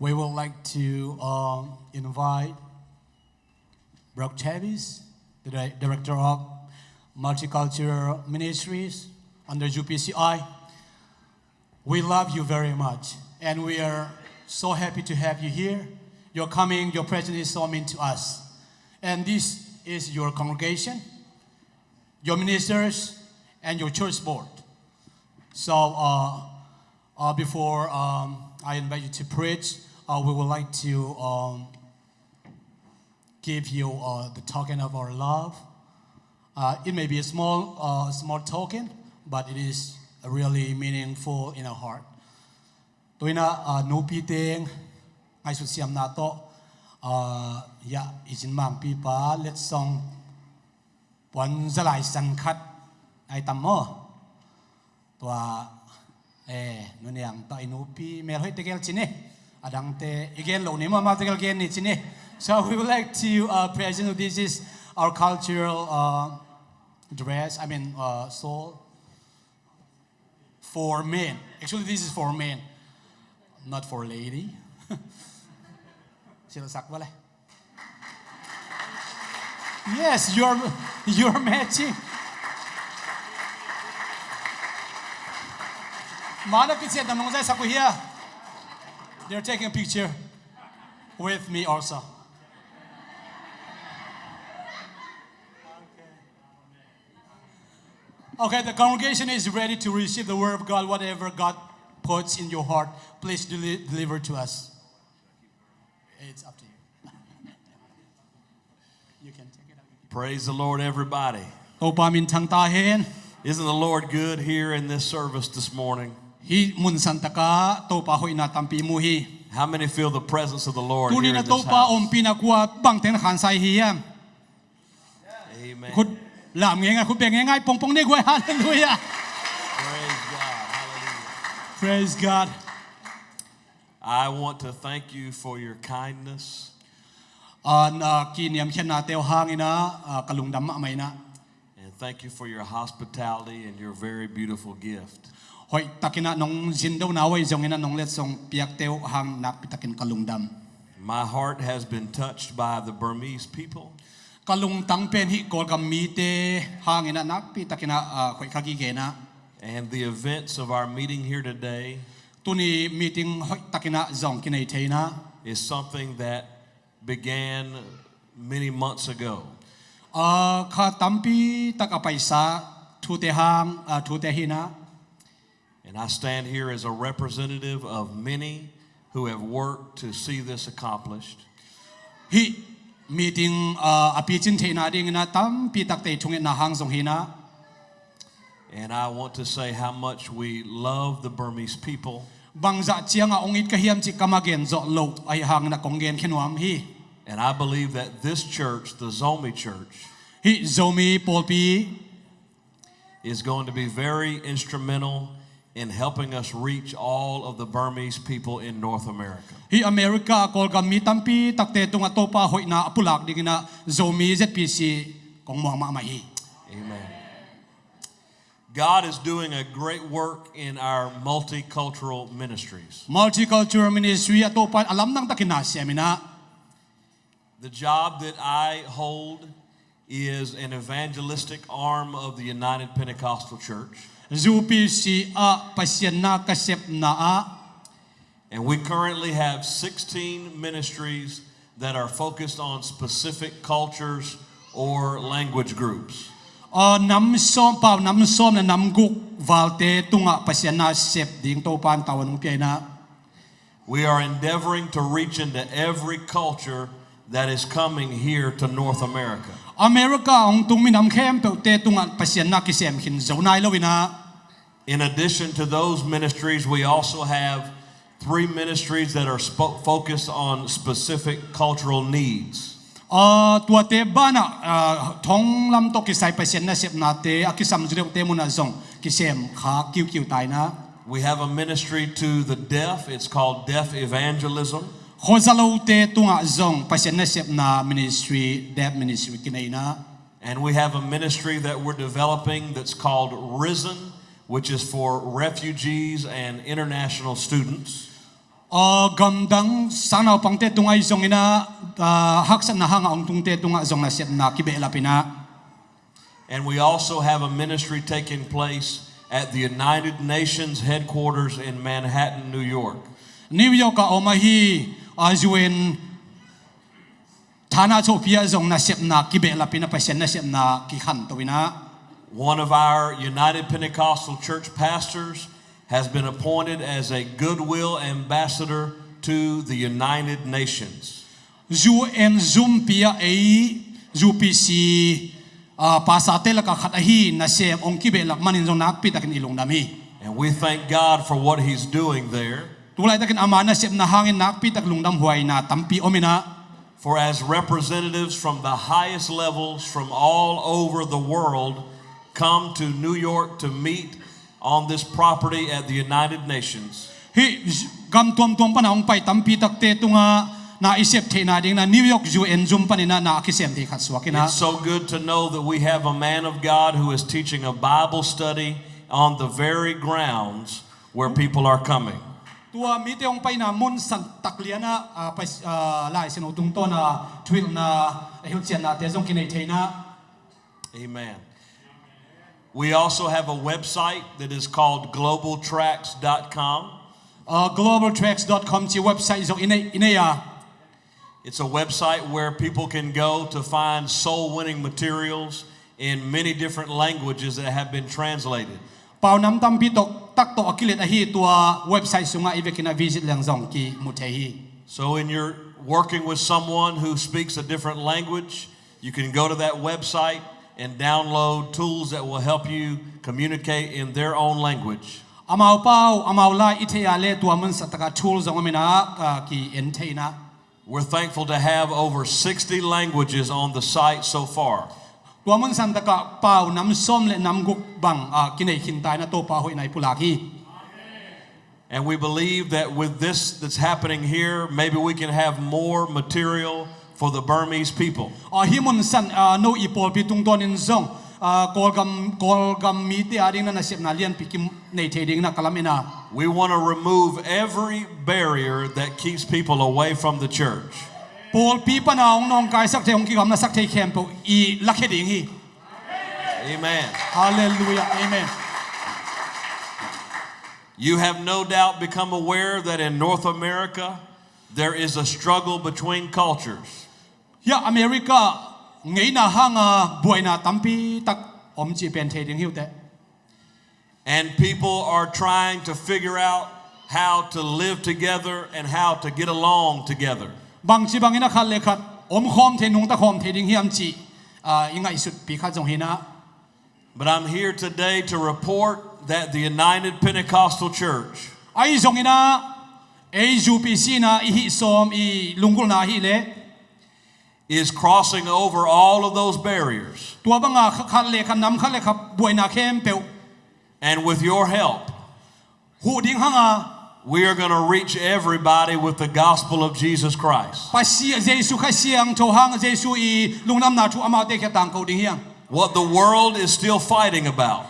We would like to invite Brocc Chavis, the Director of Multicultural Ministries under ZPC. We love you very much, and we are so happy to have you here. Your coming, your presence is so mean to us. And this is your congregation, your ministers, and your church board. So before I invite you to preach, we would like to give you the token of our love. It may be a small token, but it is really meaningful in our heart. Toina no piteng ngay su siam na to ya isin mang pi pa let song pon zalai san khat ai tam mo tua no niang ta inu pi mer hoi tegel chine adang te again lo ni ma tegel gen ni chine. So we would like to present this is our cultural dress, soul for men. Actually this is for men, not for lady. Yes, you're matching. They're taking a picture with me also. Okay, the congregation is ready to receive the word of God. Whatever God puts in your heart, please deliver to us. It's up to you. You can take it out. Praise the Lord, everybody. Isn't the Lord good here in this service this morning? How many feel the presence of the Lord here in this house? Amen. Hallelujah. Praise God. I want to thank you for your kindness. And thank you for your hospitality and your very beautiful gift. My heart has been touched by the Burmese people. And the events of our meeting here today is something that began many months ago. And I stand here as a representative of many who have worked to see this accomplished. And I want to say how much we love the Burmese people. And I believe that this church, the Zomi Church, is going to be very instrumental in helping us reach all of the Burmese people in North America. Amen. God is doing a great work in our multicultural ministries. Multicultural ministry alam nang the job that I hold is an evangelistic arm of the United Pentecostal Church. And we currently have 16 ministries that are focused on specific cultures or language groups. We are endeavoring to reach into every culture that is coming here to North America. In addition to those ministries, we also have 3 ministries that are focused on specific cultural needs. We have a ministry to the deaf. It's called Deaf Evangelism. And we have a ministry that we're developing that's called Risen, which is for refugees and international students. Gamdang sana pangte tunga isong ina haksan na hanga ong tungte tunga zong na set na kibela pina. And we also have a ministry taking place at the United Nations headquarters in Manhattan, New York. New York ka omahi ajuin thana chopia zong na set na kibela pina pasien na set na kikhan towina. One of our United Pentecostal Church pastors has been appointed as a goodwill ambassador to the United Nations. UN Zumpia a ZPC pasatela ka khatahi na sem ong kibela manin zong nakpi takin ilong nami. And we thank God for what he's doing there. Tulay takin amana sem na hangin nakpi tak lungdam huay na tampi omina. For as representatives from the highest levels from all over the world come to New York to meet on this property at the United Nations. Hi gam tuam panahong pai tampi takte tunga na isip the na ding na New York UN Zoom panina na akisem the khatswakina. It's so good to know that we have a man of God who is teaching a Bible study on the very grounds where people are coming. Tua mite ong pai na mun san takliana lai sinutung to na twil na hilchian na te zong kinai theina. Amen. We also have a website that is called globaltracks.com. Globaltracks.com chi website zong inaya. It's a website where people can go to find soul-winning materials in many different languages that have been translated. Pau nam tam bitok tak to akilet ahi tua website sunga ibekina visit lang zong ki mutehi. So when you're working with someone who speaks a different language, you can go to that website and download tools that will help you communicate in their own language. Amau pau amau la ithea le tua mun sataka tools zong amina ki enteina. We're thankful to have over 60 languages on the site so far. Tua mun santaka pau nam som le nam guk bang kinai kintai na to pa hoi nai pulaki. And we believe that with this that's happening here, maybe we can have more material for the Burmese people. Himun san no ipol pitung tonin zong kolgam miti ading na nasip na lian pikim nei theding na kalamina. We want to remove every barrier that keeps people away from the church. Pol pipa na ong nong kai sak the ong ki gam na sak the kempo I lakheding hi. Amen. Hallelujah. Amen. You have no doubt become aware that in North America there is a struggle between cultures. Ya America ngei na hanga buaina tampi tak om chi pen theding hiu te. And people are trying to figure out how to live together and how to get along together. Bang chi bangina khal le khat om khom the nung ta khom theding hiam chi ingai sut pi kha jong hina. But I'm here today to report that the United Pentecostal Church Ai zong ina ZPC na I som I lungkul na hi le is crossing over all of those barriers. tua banga khal le khan nam khal le khap buaina khem pe And with your help, hu ding hanga we are going to reach everybody with the gospel of Jesus Christ. pasia Jesu kha siang tho hang Jesu I lungnam na thu ama te kha tang ko ding hiang. What the world is still fighting about.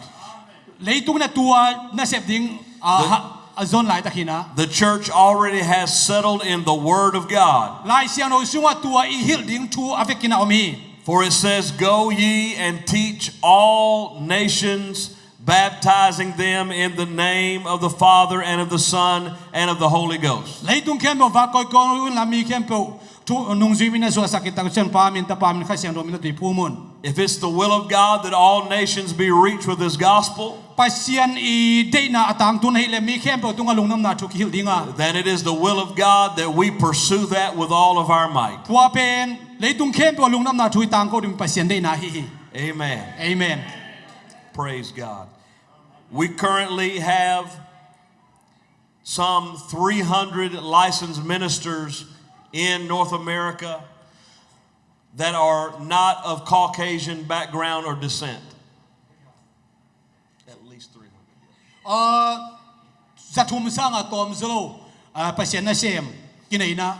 Leitung na tua na sep ding azon lai takina. The church already has settled in the Word of God. Lai siang no sunga tua I hil ding thu avekina omi. For it says, "Go ye and teach all nations, baptizing them in the name of the Father and of the Son and of the Holy Ghost." Leitung kempo va koi ko la mi kempo thu nung zui mina so sakit ta chen pa min ta pa min kha siang do min ti pumun. If it's the will of God that all nations be reached with this gospel, Pasian I de na atang tun hi le mi kempo tunga lungnam na thu ki hil dinga. then it is the will of God that we pursue that with all of our might. Tua pen leitung kempo lungnam na thu tang ko dim pasian de na hi. Amen. Amen. Praise God. We currently have some 300 licensed ministers in North America that are not of Caucasian background or descent. At least 300. Zatum sanga tom zolo pasian na sem kinai na.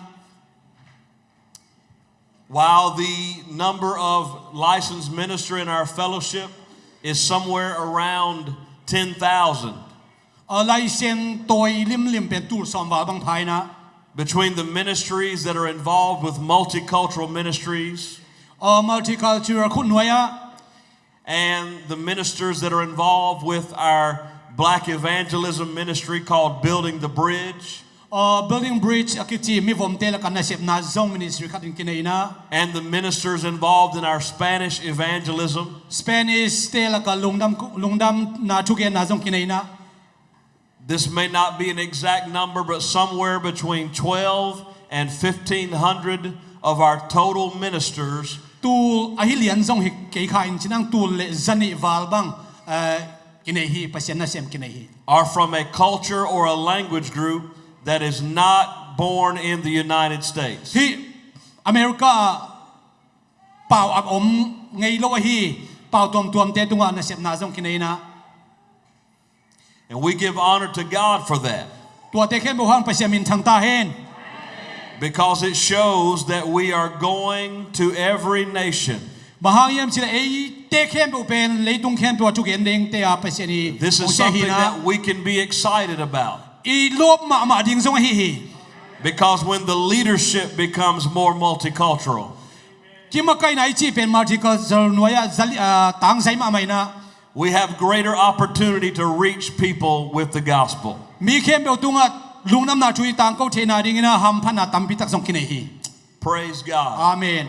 While the number of licensed ministers in our fellowship is somewhere around 10,000. lai sen toi lim pen tur som wal bang phai na between the ministries that are involved with multicultural ministries multicultural khun noya and the ministers that are involved with our Black evangelism ministry called Building the Bridge. Building Bridge akiti mi vom tel kan na sep na zong ministry khatin kinai na And the ministers involved in our Spanish evangelism. Spanish tel ka lungdam na thugen na zong kinai na. This may not be an exact number, but somewhere between 12 and 1,500 of our total ministers Tul ahilian zong hik kei kha in chinang tul le zani wal bang kinai hi pasien na sem kinai hi are from a culture or a language group that is not born in the United States. hi America pau ak om ngei lo hi pau tom tuam te tunga na sep na zong kinai na And we give honor to God for that, tua te khem bo hang pasien min thang ta hen because it shows that we are going to every nation. bahang yam chila ei te khem bo pen leitung khem tua chu gen ding te a pasien ni This is something that we can be excited about, I lop ma ding zong hi because when the leadership becomes more multicultural, ki ma kai nai chi pen multicultural noya tang sai ma mai na we have greater opportunity to reach people with the gospel. mi khem bo tunga lungnam na chui tang ko the na ding na ham phan na tam pi tak zong kinai hi Praise God. amen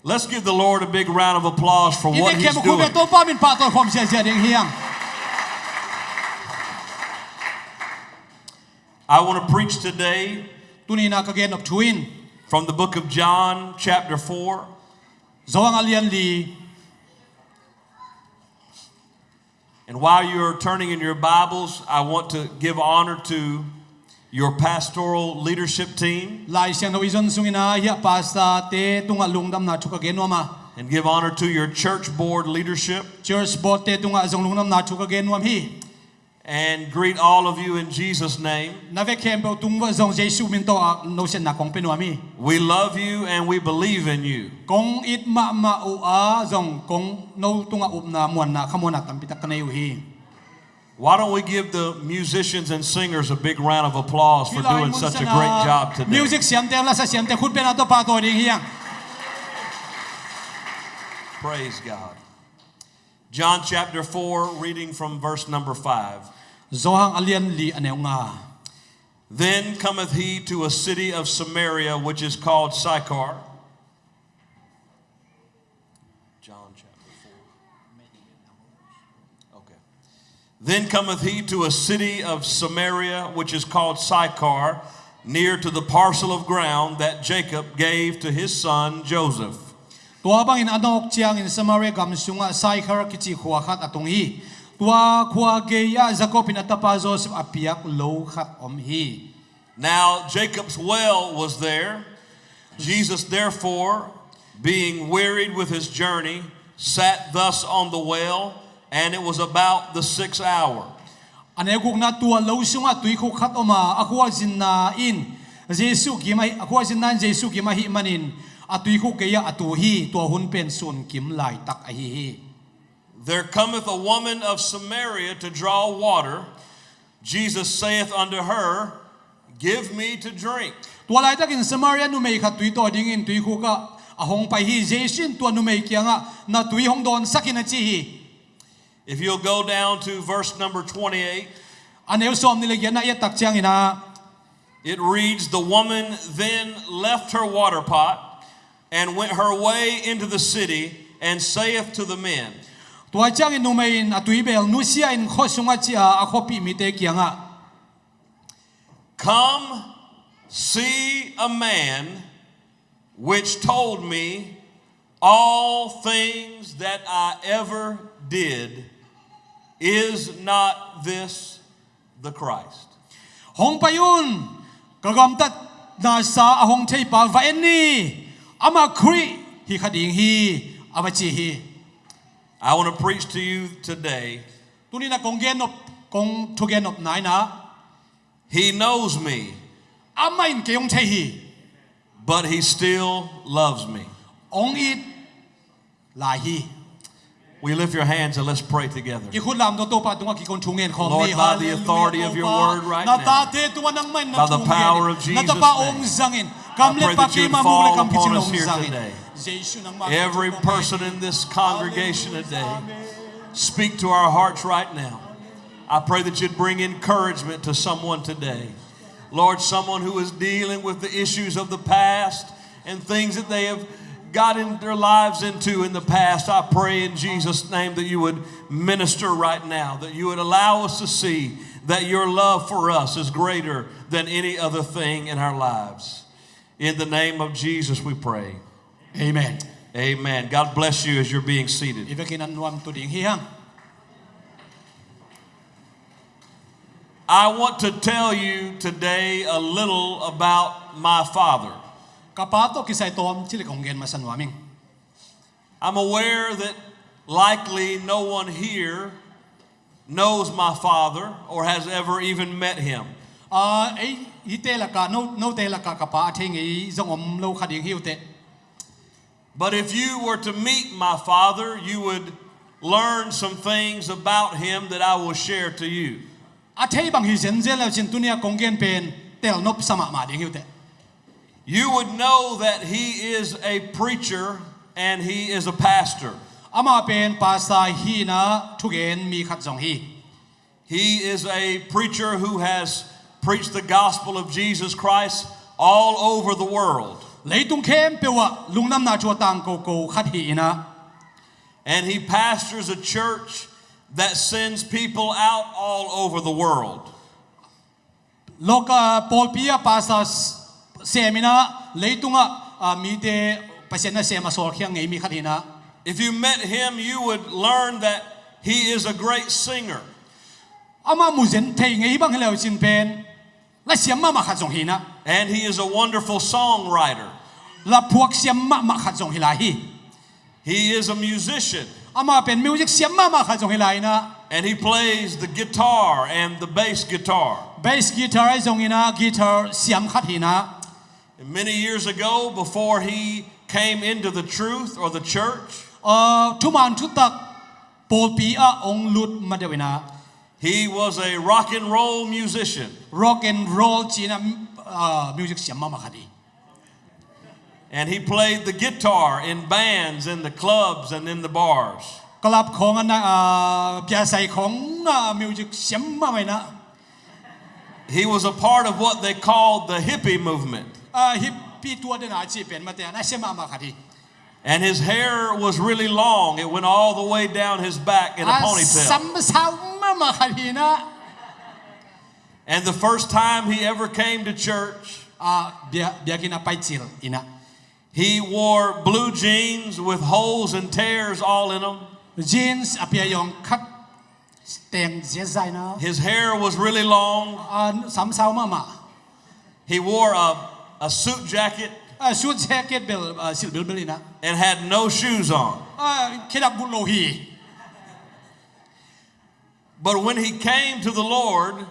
Let's give the Lord a big round of applause for what ite He's khem ko be doing. to pa min pa to khom sia sia ding hiang I want to preach today tuni na ka gen of twin from the book of John, chapter 4. zawang alian li And while you're turning in your Bibles, I want to give honor to your pastoral leadership team lai siang no izon sungina hi pasta te tunga lungdam na chuka gen wama and give honor to your church board leadership church board te tunga zong lungnam na chuka gen wam hi and greet all of you in Jesus' name. na ve khem bo tung wa zong jesu min to no sen na kong pen wami We love you and we believe in you. kong it ma u a zong kong no tunga up na mon na khamona tam pitak kanai hi Why don't we give the musicians and singers a big round of applause for doing such a great job today? music siam te la sa siam te khut pe na to pa to ding hiang Praise God. John chapter 4, reading from verse number 5. zohang alian li aneu nga Then cometh he to a city of Samaria, which is called Sychar. John chapter 4. Okay. Then cometh he to a city of Samaria, which is called Sychar, near to the parcel of ground that Jacob gave to his son Joseph. tua bang in anok chiang in Samaria gam sunga sai khar kichi khwa khat atung hi tua khwa ge ya Jacob in atapa Joseph apiak lo khat om hi Now Jacob's well was there. Jesus therefore, being wearied with his journey, sat thus on the well, and it was about the 6th hour. ane guk na tua lo sunga tui khu khat oma akwa jin na in Jesu ki mai akwa jin nan Jesu ki mai manin atui khu ge ya atu hi tua hun pen sun kim lai tak a hi There cometh a woman of Samaria to draw water. Jesus saith unto her, Give me to drink. tua lai tak in Samaria nu mei khat tui to ding in tui khu ka ahong pai hi Jesu tua nu mei kianga na tui hong don sakina chi hi If you'll go down to verse number 28, aneu som ni le gen na ya tak chiang ina it reads, The woman then left her water pot and went her way into the city and saith to the men, tua chang in numein atui bel nu sia in khosunga chia a khopi mi te kianga Come see a man which told me all things that I ever did. Is not this the Christ? hong payun kagam tat na sa ahong thei pa va enni ama khri hi khading hi abachi hi I want to preach to you today. tuni na kong gen op kong thugen op nai na He knows me, ama in keong thei hi but he still loves me. ong it lai hi We lift your hands and let's pray together. Ikut lam to pa tunga ki kon chungen khom Lord, ni by the authority of your word right now, by the power of Jesus' name, I pray that you would fall upon us here today. Every person in this congregation today, speak to our hearts right now. I pray that you'd bring encouragement to someone today. Lord, someone who is dealing with the issues of the past and things that they have gotten their lives into in the past, I pray in Jesus' name that you would minister right now, that you would allow us to see that your love for us is greater than any other thing in our lives. In the name of Jesus we pray. Amen. Amen. God bless you as you're being seated. I want to tell you today a little about my father. I'm aware that likely no one here knows my father or has ever even met him. But if you were to meet my father, you would learn some things about him that I will share to you. You would know that he is a preacher and he is a pastor. He is a preacher who has preached the gospel of Jesus Christ all over the world. And he pastors a church that sends people out all over the world. If you met him, you would learn that he is a great singer. And he is a wonderful songwriter. He is a musician. And he plays the guitar and the bass guitar. Many years ago, before he came into the truth or the church, he was a rock and roll musician. And he played the guitar in bands, in the clubs, and in the bars. He was a part of what they called the hippie movement. And his hair was really long. It went all the way down his back in a ponytail. And the first time he ever came to church, he wore blue jeans with holes and tears all in them. His hair was really long. He wore a suit jacket and had no shoes on. But when he came to the Lord,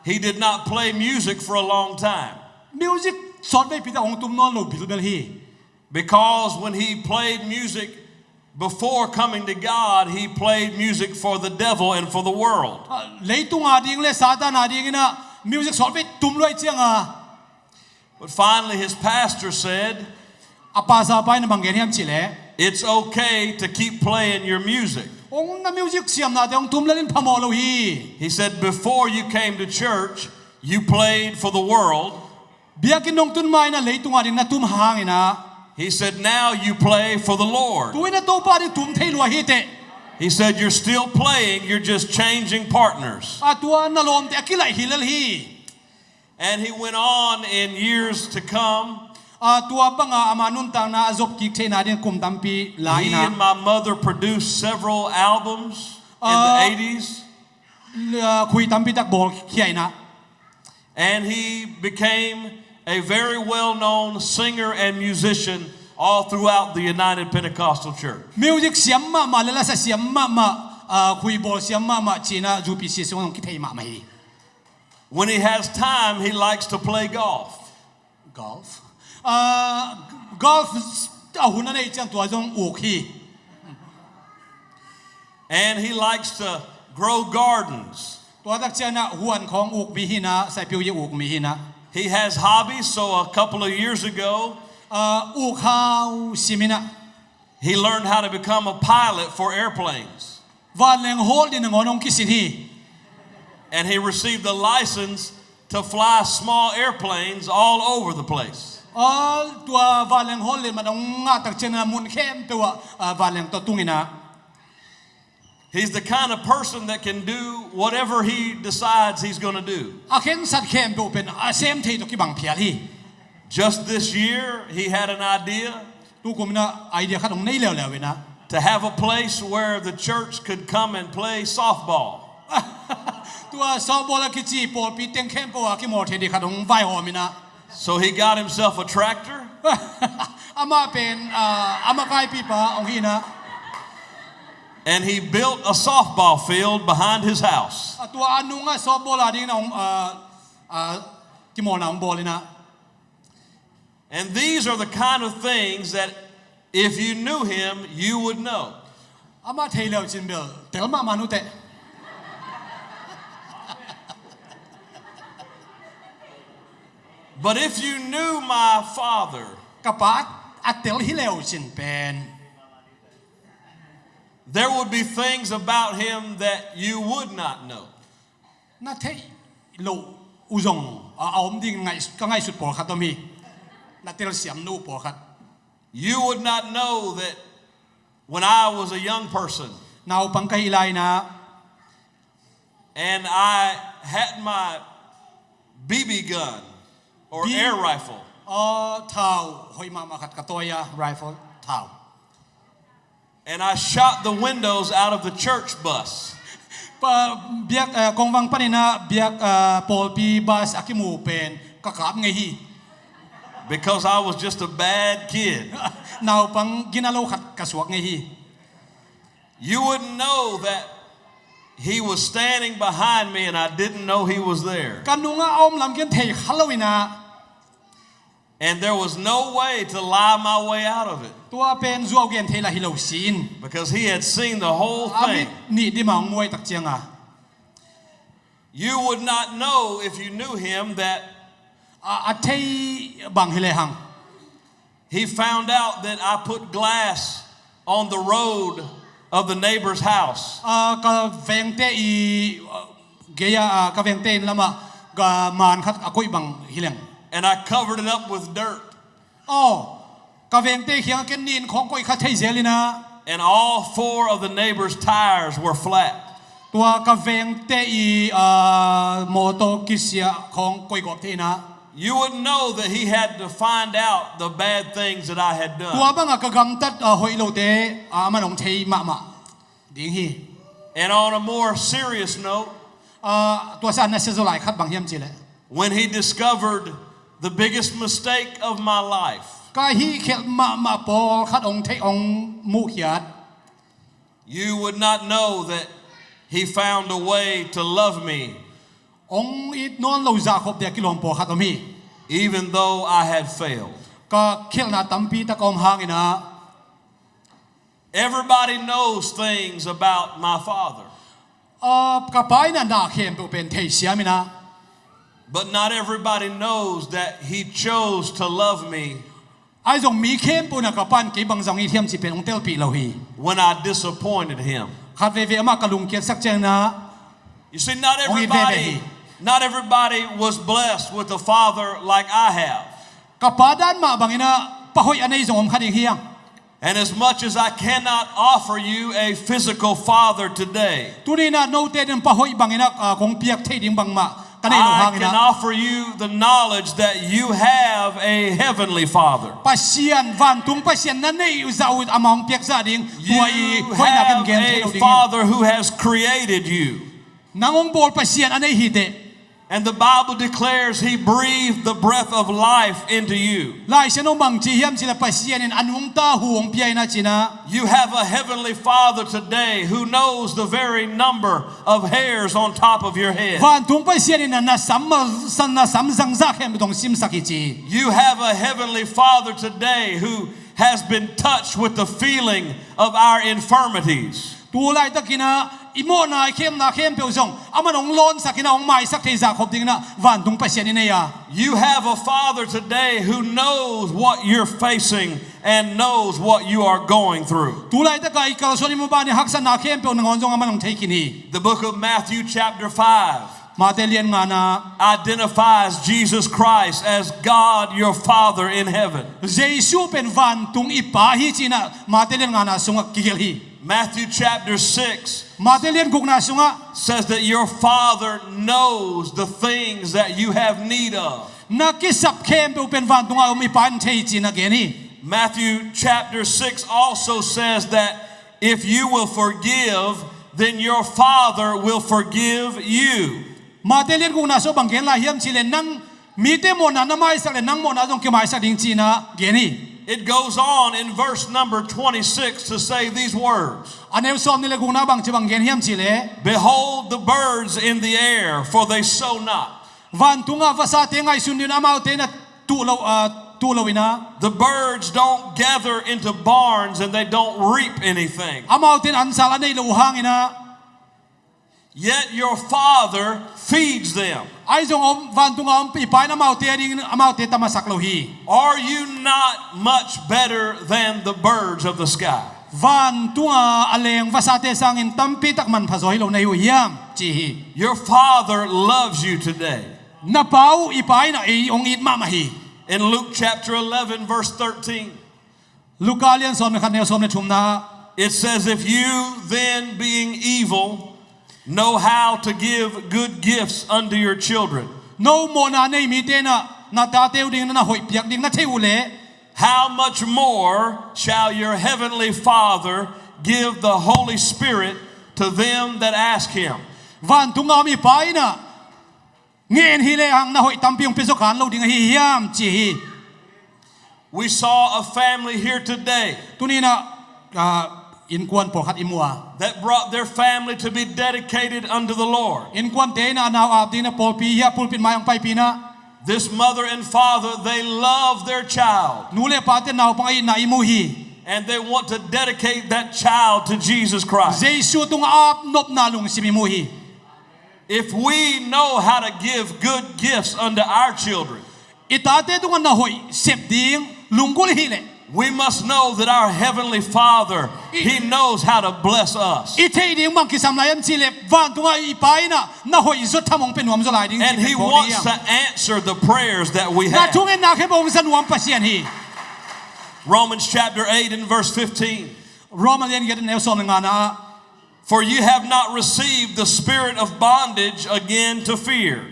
he did not play music for a long time. Because when he played music before coming to God, he played music for the devil and for the world. But finally his pastor said, it's okay to keep playing your music. He said, before you came to church, you played for the world. He said, now you play for the Lord. He said, you're still playing, you're just changing partners. And he went on in years to come. He and my mother produced several albums in the 80s. And he became a very well-known singer and musician all throughout the United Pentecostal Church. When he has time, he likes to play golf. Golf เอาหุ่นนั่นเองจังตัวจงอุกฮี and he likes to grow gardens. ตัวตักเจนะหุ่นของอุกมีหินะใส่ผิวยี่อุกมีหินะ He has hobbies, so a couple of years ago, อุกข้าวซิมินะ he learned how to become a pilot for airplanes. วันแรงโฮลดินงอนงกิสินี And he received a license to fly small airplanes all over the place. ตัววันแรงโฮลดินมันงาตักเจนะมุนเข้มตัววันแรงตัวตุงินะ He's the kind of person that can do whatever he decides he's going to do. อาเข็นสัตว์เข้มตัวเป็นเซมทีตัวกี่บังเพียรี Just this year, he had an idea ตัวกูมีนะไอเดียขัดองนี่เร็วๆนะ to have a place where the church could come and play softball. ตัวซอฟบอลกิจีปอลปีเต็งเข้มปัวกี่หมดเทดีขัดองไวหอมินะ So he got himself a tractor. อามาเป็นอามาไกปีปะองฮีนะ And he built a softball field behind his house. ตัวอนุงะซอฟบอลดิ้งนะกี่หมดนะองบอลเลยนะ And these are the kind of things that if you knew him, you would know. อามาเทเลวจินเบลเตลมามานุเต But if you knew my father, กับปะอัตเตลฮิเลวจินเป็น there would be things about him that you would not know. น่าเทโลอุจงเอาอมดิ้งไงก็ไงสุดปอขัดตัวมีน่าเตลเสียมนูปอขัด You would not know that when I was a young person นาวปังไกไลนะ and I had my BB gun or air rifle. เท้าหอยมาขัดกระตัวยาไรเฟิลเท้า And I shot the windows out of the church bus. เบียกกองวังปนินะเบียกปอลปีบัสอากิมูเป็นกะกับไงฮี Because I was just a bad kid. นาวปังกินาโลขัดกระสวกไงฮี You wouldn't know that he was standing behind me and I didn't know he was there. กันนุงะอมลำเกินเทฮัลโลวินา And there was no way to lie my way out of it. ตัวเป็นจัวเกินเทละฮิโลซีน Because he had seen the whole อามิ thing. นี่ดิมังมวยตักเจียงอ่ะ You would not know if you knew him that อาเทบังฮิเลหัง he found out that I put glass on the road of the neighbor's house. กะเวงเตอีเกียกะเวงเตนละมะกะมานขัดอากุยบังฮิเลง And I covered it up with dirt. กะเวงเตเขียงเกนนินของกุยขัดเทเซลินะ And all four of the neighbor's tires were flat. ตัวกะเวงเตอีโมโตกิเซียของกุยกอบเทนะ You wouldn't know that he had to find out the bad things that I had ตัว done. บังกะกำตัดหอยโลเตมันองเทมะดิ้งฮี And on a more serious note, ตัวสันน่ะเสียสลายขัดบังเฮียมจีเลย when he discovered the biggest mistake of my life, กะฮีเขมาปอขัดองเทองมุขยัด you would not know that he found a way to love me องอิดนอนเราจะขบเดียกิลองปอขัดอมี even though I had failed. ก็เขียนนาตัมปีตะกอมหางนะ Everybody knows things about my father, กับไปน่ะนาเข้มเป็นเทเสียมินะ but not everybody knows that he chose to love me ไอ้จงมีเข้มปุ่นกับปันกี่บางจงอีเทียมจีเป็นองเตลปีเราฮี when I disappointed him. ขัดเวมากระลุงเกียรสักเจงนะ You see, not everybody was blessed with a father like I have. กับปาด้านมาบางนะปะหอยอันนี้จงอมขัดอีเฮียง And as much as I cannot offer you a physical father today, ตัวนี้นะโนเตนปะหอยบางนะคงเปียกเทดิงบางมากันในโลหะ I นะ can offer you the knowledge that you have a heavenly father. ปัสเซียนวันตุงปัสเซียนนั่นนี่อุจาอุดอมองเปียกซาดิง You ตัวอีหอยนักกัน have เกมเท a โลดิง father who has created you. นางองบอลปัสเซียนอันนี้ฮีเต And the Bible declares he breathed the breath of life into you. ลายเชนอมังจีเฮียมจิละปัสเซียนอันวงตาห่วงเปียนะจินะ You have a heavenly father today who knows the very number of hairs on top of your head. วันตุงปัสเซียนนะสัมมาสันนะสัมสังซักเห็นไม่ต้องซิมสักจี You have a heavenly father today who has been touched with the feeling of our infirmities. Tu lai takina imo na kem pe uzong amanong lon sakina ong mai sak theiza khop ding na van tung pasien ina ya. You have a Father today who knows what you're facing and knows what you are going through. Tu lai ta kai kal soni mo ba ni haksan na kem pe ngon jong amanong thei kini. The book of Matthew chapter 5 Matelian nga na identifies Jesus Christ as God your Father in heaven. Jesu pen van tung ipa hi china matelian nga na sunga kigel hi. Matthew chapter 6 Matelian guk na sunga says that your Father knows the things that you have need of. na kisap kem pe pen van tung um ipa thei china geni. Matthew chapter 6 also says that if you will forgive, then your Father will forgive you. Matelian guk na so banggen la hiam chile nang mite mo na mai sak le nang mo na jong ke mai sak ding china geni. It goes on in verse number 26 to say these words. Anem som nile guk na bang che banggen hiam chile Behold the birds in the air, for they sow not. van tunga vasate ngai sundin amau te na tu lo ina. The birds don't gather into barns and they don't reap anything. Amau ten ansal anei lo hang ina. Yet your Father feeds them. Ai jong om van tunga om ipai na amau te ding amau te tamasak lo hi. Are you not much better than the birds of the sky? Van tunga aleng vasate sangin tampi takman phazoi lo nei hiam chi hi. Your Father loves you today. Na pau ipai na ei ong it mama hi. In Luke chapter 11 verse 13, Lukalian som ne khanel som ne thum na. it says, if you then being evil know how to give good gifts unto your children, No mo na nei mi te na ta teu ding na hoi piak ding na theu le. how much more shall your heavenly Father give the Holy Spirit to them that ask him? Van tunga mi pai na. Ngien hi le hang na hoi tampi ong peso kan lo ding hi hiam chi hi. We saw a family here today Tuni na in kwan por khat imua. that brought their family to be dedicated unto the Lord. In kwan te na naw ab ding na polpi hi pulpit mayong pai pina. This mother and father, they love their child Nule pate naw pangai na imu hi. and they want to dedicate that child to Jesus Christ. Jesu tung ap nop na lung simimu hi. If we know how to give good gifts unto our children, Itate tung na hoi sep ding lungkul hi le. we must know that our Heavenly Father, He knows how to bless us. Itei ding bang kisam layam chile van tunga ipai na hoi zot thamong penuam zo lai ding. And He wants to answer the prayers that we Na have. tungen na ke bong san wam pasien hi. Romans chapter 8 and verse 15. Roman yen get ne som nga na. For you have not received the spirit of bondage again to fear,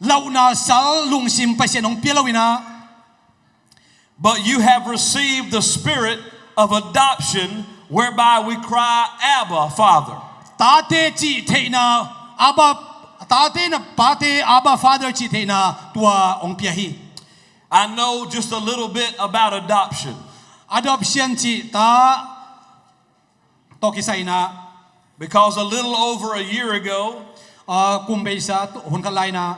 Lau na sal lung sim pasien ong pilawina. but you have received the spirit of adoption, whereby we cry, Abba, Father. Tate chi te na aba tate na pate aba father chi te na tua ong pia hi. I know just a little bit about adoption. Adoption chi ta toki sa ina Because a little over a year ago, kumbay sa hun kalay na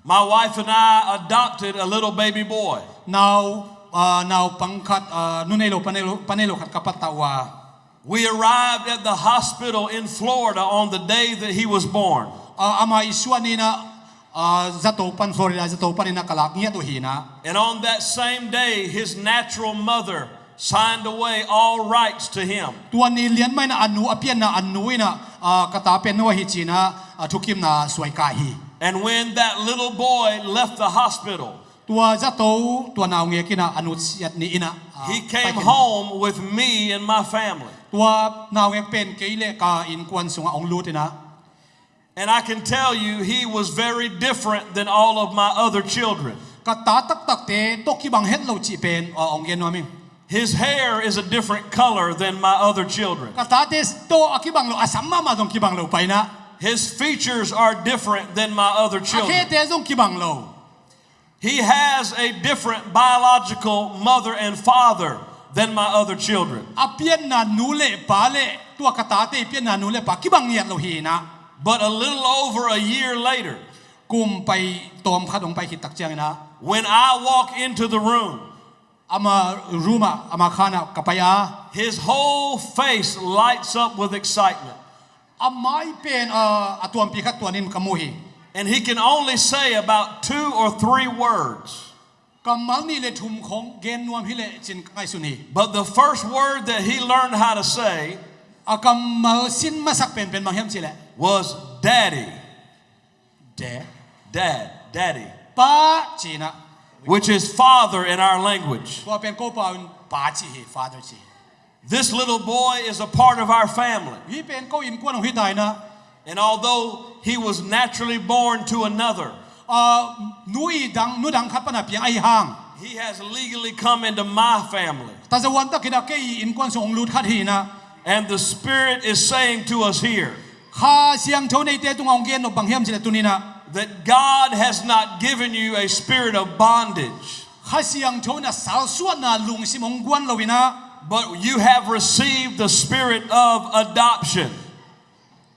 my wife and I adopted a little baby boy. now pangkat nunelo panelo kat kapatawa. We arrived at the hospital in Florida on the day that he was born. Ama iswa ni na Zatopan Florida Zatopan ina kalak niya to hina. And on that same day, his natural mother signed away all rights to him. Tuan ni lian may na anu apian na anu ina katapen no hichina tukim na suay kahi. And when that little boy left the hospital, Tua zato tua na nge kina anu siat ni ina. he came home with me and my family. Tua na nge pen keile ka in kwan sunga ong lutina. And I can tell you, he was very different than all of my other children. Katatak tak te toki bang het lo chi pen ong gen wami. His hair is a different color than my other children. Katates to akibang lo asamma ma dong kibang lo paina. His features are different than my other children. Akete dong kibang lo. He has a different biological mother and father than my other children. Apian na nule pale tua katate apian na nule pa kibang yat lo hina. But a little over a year later, Kum pai tom khat ong pai kitak chiang ina. when I walk into the room, ama ruma ama khana kapaya his whole face lights up with excitement. amai pen atuam pikat tuanin kamuhi And he can only say about 2 or 3 words. kamal ni le thum khong gen nuam hile chin kai suni But the first word that he learned how to say akamal sin masak pen manghem chile was daddy. Daddy. Pa china Which is father in our language. tua pen ko pa un pa chi hi father chi This little boy is a part of our family. hi pen ko in kwan hi dai na And although he was naturally born to another, nui dang nu dang khat pana piang ai hang he has legally come into my family. ta za wan ta kina ke in kwan song lut khat hi na And the Spirit is saying to us here kha siang thau nei te tung ong gen no banghem chile tunina that God has not given you a spirit of bondage, kha siang thau na sal suat na lung sim ong gwan lowina but you have received the spirit of adoption.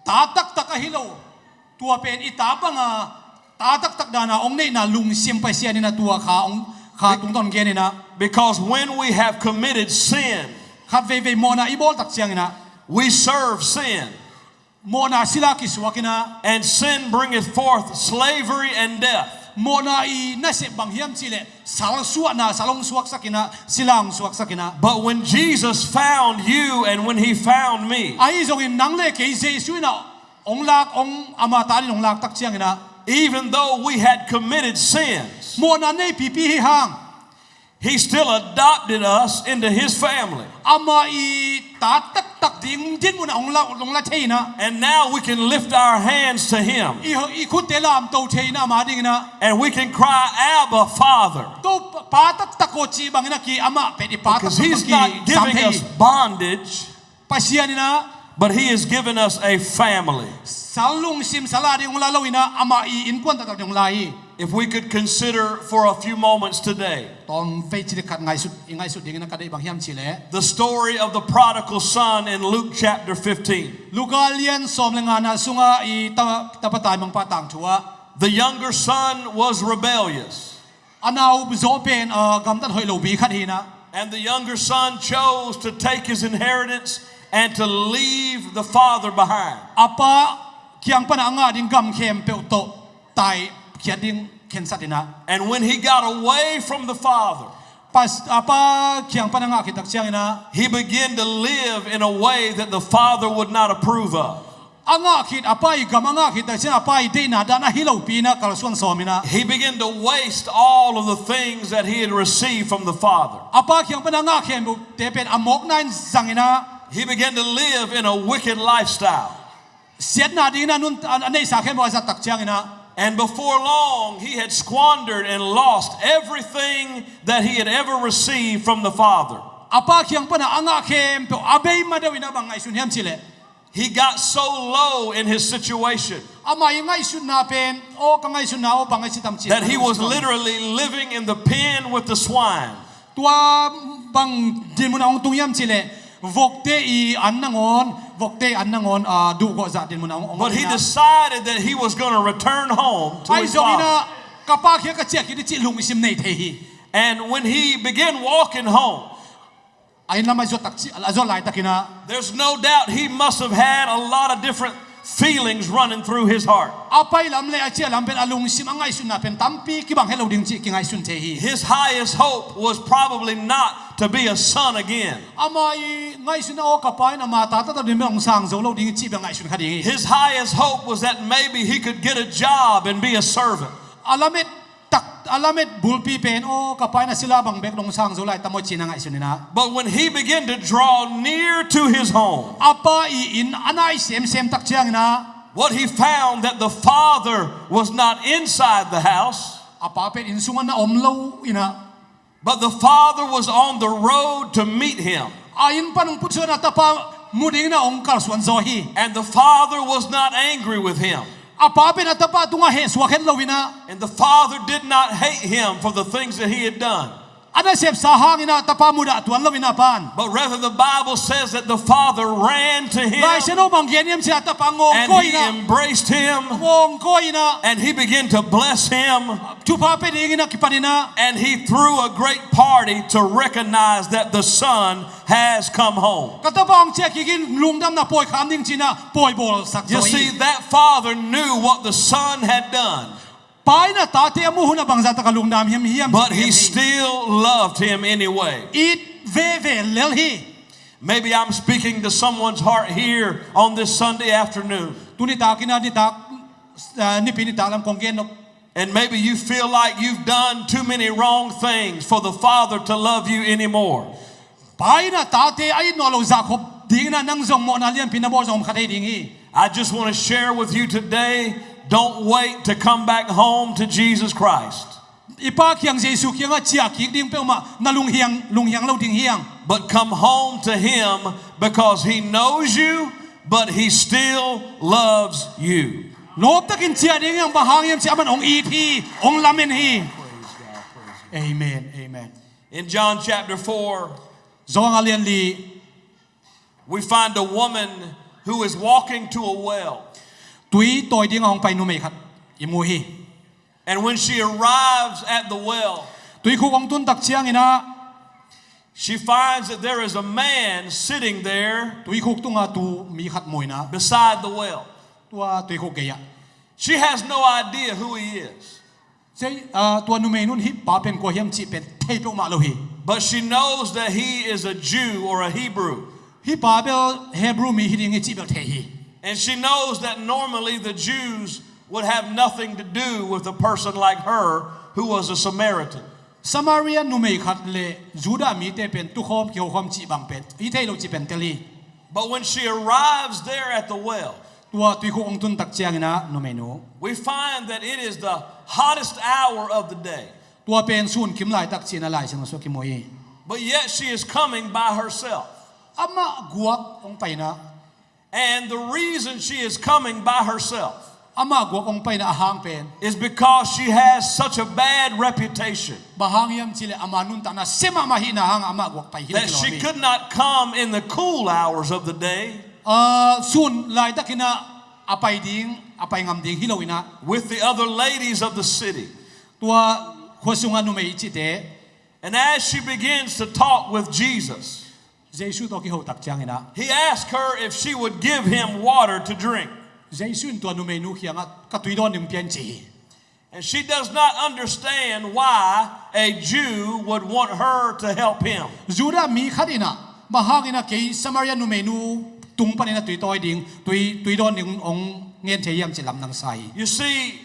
ta tak tak a hilo tua pen itapa nga ta tak tak dana ong nei na lung sim pa sia ni na tua kha tung ton gen ni na Because when we have committed sin, kha ve mona ibol tak siang ina we serve sin. mona sila kiswakina And sin bringeth forth slavery and death. mona I nase banghiam chile sal suat na salong suak sakina silang suak sakina But when Jesus found you and when he found me, ai zong in nang le ke jesu na ong lak ong ama tali ong lak tak siang ina even though we had committed sins, mona nei pipi hi hang he still adopted us into his family. ama I ta tak tak ding din mo na ong la theina And now we can lift our hands to him I khut te lam to theina ma ding na and we can cry, Abba, Father. to pa tak tak ko chi bangina ki ama pe di pa tak Because he's not giving us bondage, pasian na but he has given us a family. salung sim saladi ong la lawina ama I in kwan tak dong lai If we could consider for a few moments today tom fe chi khat ngai sut ding na ka dei banghiam chile the story of the prodigal son in Luke chapter 15. Lugalian som lenga na sunga I tapatai mang patang thua The younger son was rebellious, anau zo pen gam tan hoi lo bi khat hi na and the younger son chose to take his inheritance and to leave the father behind. apa kiang pana anga ding gam khem pe to tai kia ding ken satina And when he got away from the father, pas apa kiang pana nga kitak siang ina he began to live in a way that the father would not approve of. anga kit apa I gam anga kit sin apa I de na dana hilo pina kalsuan somina He began to waste all of the things that he had received from the father. apa kiang pana nga khem bu te pen amok nan zangina He began to live in a wicked lifestyle. siat na ding na nun anei sa khem wa sa tak siang ina And before long, he had squandered and lost everything that he had ever received from the father. apa kiang pana anga khem pe abei madawina bangai sun hem chile He got so low in his situation ama ingai sun na pen o kangai sun na o bangai sitam chi that he was literally living in the pen with the swine. tua bang din mo na ong tungyam chile vokte I annangon du ko za din mo na ong But he decided that he was going to return home to ai his zo father. ina kapa khia ka che ki chi lung sim nei the hi And when he began walking home, ai na mai zo tak chi zo lai takina there's no doubt he must have had a lot of different feelings running through his heart. apai lam le a che lam pen alung sim angai sun na pen tampi ki bang hello ding chi ki ngai sun the hi His highest hope was probably not to be a son again. ama I ngai sun o kapa na ma ta ta din ong sang zo lo ding chi bang ngai sun khadi His highest hope was that maybe he could get a job and be a servant. alamet bulpi pen o kapay na sila bang bek dong sang zo lai tamo china ngai sun na But when he began to draw near to his home, apa I in anai sem tak chiang na what he found that the father was not inside the house, apa pen in sungan na omlo ina but the father was on the road to meet him. ayin panung putso na tapa muding na ong kal suan zo hi And the father was not angry with him. apa pen atapa tunga he suaken lowina And the father did not hate him for the things that he had done. ana sep sahang ina tapamuda tuan lo ina pan But rather the Bible says that the father ran to him rai seno banggen yam sia tapangong and ko he ina embraced him ngong ko ina and he began to bless him tupa pe ding ina kipanina and he threw a great party to recognize that the son has come home. katabang che kigin lungdam na poi kham ding china poi bol sak You zoi see, that father knew what the son had done, pai na ta te amu huna bangza ta kalungdam hiam but he still loved him anyway. it ve lel hi Maybe I'm speaking to someone's heart here on this Sunday afternoon. tuni ta kina ni ta ni pini ta lam konggen no And maybe you feel like you've done too many wrong things for the Father to love you anymore. pai na ta te ai no lo za khop ding na nang zong mo na lian pinabor zong khatai ding hi I just want to share with you today, don't wait to come back home to Jesus Christ, ipa kyang jesu kyang a chia ki ding pe ma na lung hiang lo ding hiang but come home to Him because He knows you, but He still loves you. lop takin chia ding yang bahang yam chia man ong i thi ong lamen hi amen In John chapter 4, zong alian li we find a woman who is walking to a well. tui toy ding ong pai nu me khat imu hi And when she arrives at the well, tui khu ong tun tak chiang ina she finds that there is a man sitting there tui khu tunga tu mi khat moina beside the well. tua tui khu ge ya She has no idea who he is, sei tua nu me nun hi pa pen ko hiam chi pen thei pe ma lo hi but she knows that he is a Jew or a Hebrew. hi pa bel hebrew mi hi ding chi bel thei hi And she knows that normally the Jews would have nothing to do with a person like her who was a Samaritan. Samaria nu me khat le juda mi te pen tu khom ki khom chi bang pen hi thei lo chi pen teli But when she arrives there at the well, tua tui khu ong tun tak chiang ina nu me nu we find that it is the hottest hour of the day. tua pen sun kim lai tak china lai sang so ki moi But yet she is coming by herself. ama guak ong pai na And the reason she is coming by herself ama guak ong pai na ahang pen is because she has such a bad reputation bahang yam chile ama nun ta na sema ma hi na hang ama guak pai hi that she could not come in the cool hours of the day sun lai takina apai ding apai ngam ding hiloina with the other ladies of the city. tua khosunga nu me chi te And as she begins to talk with Jesus, jesu to ki ho tak chiang ina he asked her if she would give him water to drink. jesu tua nu me nu khianga ka tui don nim pian chi And she does not understand why a Jew would want her to help him. juda mi khadina bahang ina ke samaria nu me nu tung panina tui toy ding tui don ning ong ngien the yam chi lam nang sai You see,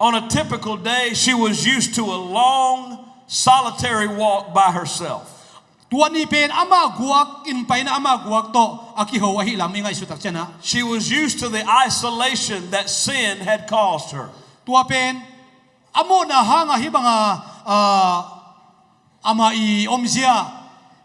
on a typical day, she was used to a long, solitary walk by herself. tua ni pen ama guak in paina ama guak to aki ho hi lam ingai su tak chana She was used to the isolation that sin had caused her. tua pen amo na hanga hi banga ama I omzia